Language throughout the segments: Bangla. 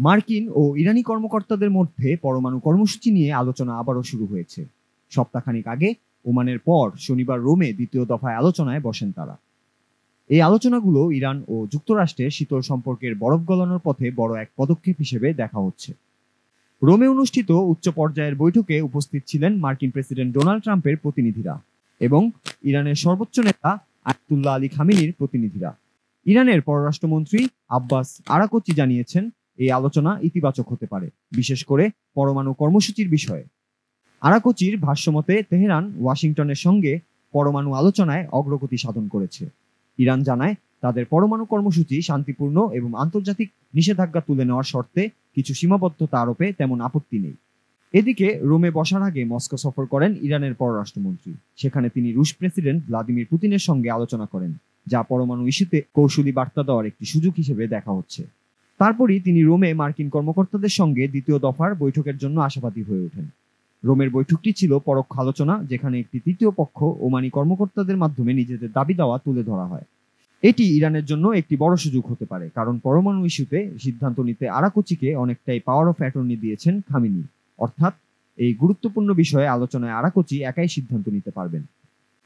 মার্কিন ও ইরানি কর্মকর্তাদের মধ্যে পরমাণু কর্মসূচি নিয়ে আলোচনা আবারও শুরু হয়েছে। সপ্তাহখানেক আগে ওমানের পর শনিবার রোমে দ্বিতীয় দফায় আলোচনায় বসেন তারা। এই আলোচনাগুলো ইরান ও যুক্তরাষ্ট্রের শীতল সম্পর্কের বরফ গলানোর পথে বড় এক পদক্ষেপ হিসেবে দেখা হচ্ছে। রোমে অনুষ্ঠিত উচ্চ পর্যায়ের বৈঠকে উপস্থিত ছিলেন মার্কিন প্রেসিডেন্ট ডোনাল্ড ট্রাম্পের প্রতিনিধিরা এবং ইরানের সর্বোচ্চ নেতা আয়াতুল্লাহ আলী খামেনির প্রতিনিধিরা। ইরানের পররাষ্ট্রমন্ত্রী আব্বাস আরাকচি জানিয়েছেন, এই আলোচনা ইতিবাচক হতে পারে, বিশেষ করে পরমাণু কর্মসূচির বিষয়ে। আরাকচির ভাষ্যমতে তেহরান ওয়াশিংটনের সঙ্গে পরমাণু আলোচনায় অগ্রগতি সাধন করেছে। ইরান জানায়, তাদের পরমাণু কর্মসূচি শান্তিপূর্ণ এবং আন্তর্জাতিক নিষেধাজ্ঞা তুলে নেওয়ার শর্তে কিছু সীমাবদ্ধতা আরোপে তেমন আপত্তি নেই। এদিকে রোমে বসার আগে মস্কো সফর করেন ইরানের পররাষ্ট্রমন্ত্রী। সেখানে তিনি রুশ প্রেসিডেন্ট ভ্লাদিমির পুতিনের সঙ্গে আলোচনা করেন, যা পরমাণু ইস্যুতে কৌশলী বার্তা দেওয়ার একটি সুযোগ হিসেবে দেখা হচ্ছে। তারপরই তিনি রোমে মার্কিন কর্মকর্তাদের সঙ্গে দ্বিতীয় দফার বৈঠকের জন্য আশাবাদী হয়ে ওঠেন। রোমের বৈঠকটি ছিল পরোক্ষ আলোচনা, যেখানে একটি তৃতীয় পক্ষ ওমানি কর্মকর্তাদের মাধ্যমে নিজেদের দাবি দাওয়া তুলে ধরা হয়। এটি ইরানের জন্য একটি বড় সুযোগ হতে পারে, কারণ পরমাণু ইস্যুতে সিদ্ধান্ত নিতে আরাকচিকে অনেকটাই পাওয়ার অফ অ্যাটর্নি দিয়েছেন খামেনি। অর্থাৎ এই গুরুত্বপূর্ণ বিষয়ে আলোচনায় আরাকচি একাই সিদ্ধান্ত নিতে পারবেন।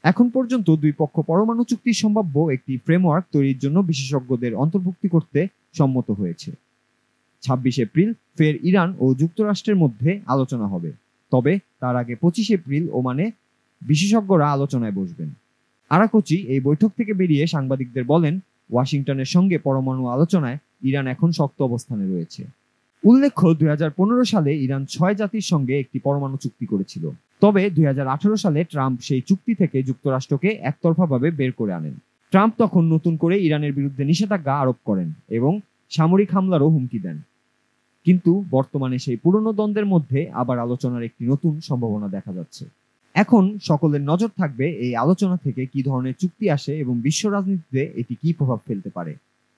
এখন পর্যন্ত দুই পক্ষ পরমাণু চুক্তির সম্ভাব্য একটি ফ্রেমওয়ার্ক তৈরির জন্য বিশেষজ্ঞদের অন্তর্ভুক্তি করতে সম্মত হয়েছে। ২৬ এপ্রিল ফের ইরান ও যুক্তরাষ্ট্রের মধ্যে আলোচনা হবে, তবে তার আগে ২৫ এপ্রিল ওমানে বিশেষজ্ঞরা আলোচনায় বসবেন। আরাকচি এই বৈঠক থেকে বেরিয়ে সাংবাদিকদের বলেন, ওয়াশিংটনের সঙ্গে পরমাণু আলোচনায় ইরান এখন শক্ত অবস্থানে রয়েছে। উল্লেখ্য, ২০১৫ সালে ইরান ৬ জাতির সঙ্গে একটি পরমাণু চুক্তি করেছিল। তবে ২০১৮ সালে ট্রাম্প সেই চুক্তি থেকে যুক্তরাষ্ট্রকে একতরফাভাবে বের করে আনেন। ট্রাম্প তখন নতুন করে ইরানের বিরুদ্ধে নিষেধাজ্ঞা আরোপ করেন এবং সামরিক হামলারও হুমকি দেন। কিন্তু বর্তমানে সেই পুরনো দ্বন্দ্বের মধ্যে আবার আলোচনার একটি নতুন সম্ভাবনা দেখা যাচ্ছে। এখন সকলের নজর থাকবে এই আলোচনা থেকে কি ধরনের চুক্তি আসে এবং বিশ্ব রাজনীতিতে এটি কি প্রভাব ফেলতে পারে।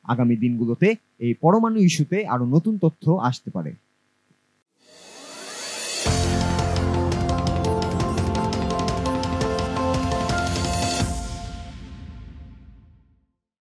আগামী দিনগুলোতে এই পরমাণু ইস্যুতে আরো নতুন তথ্য আসতে পারে।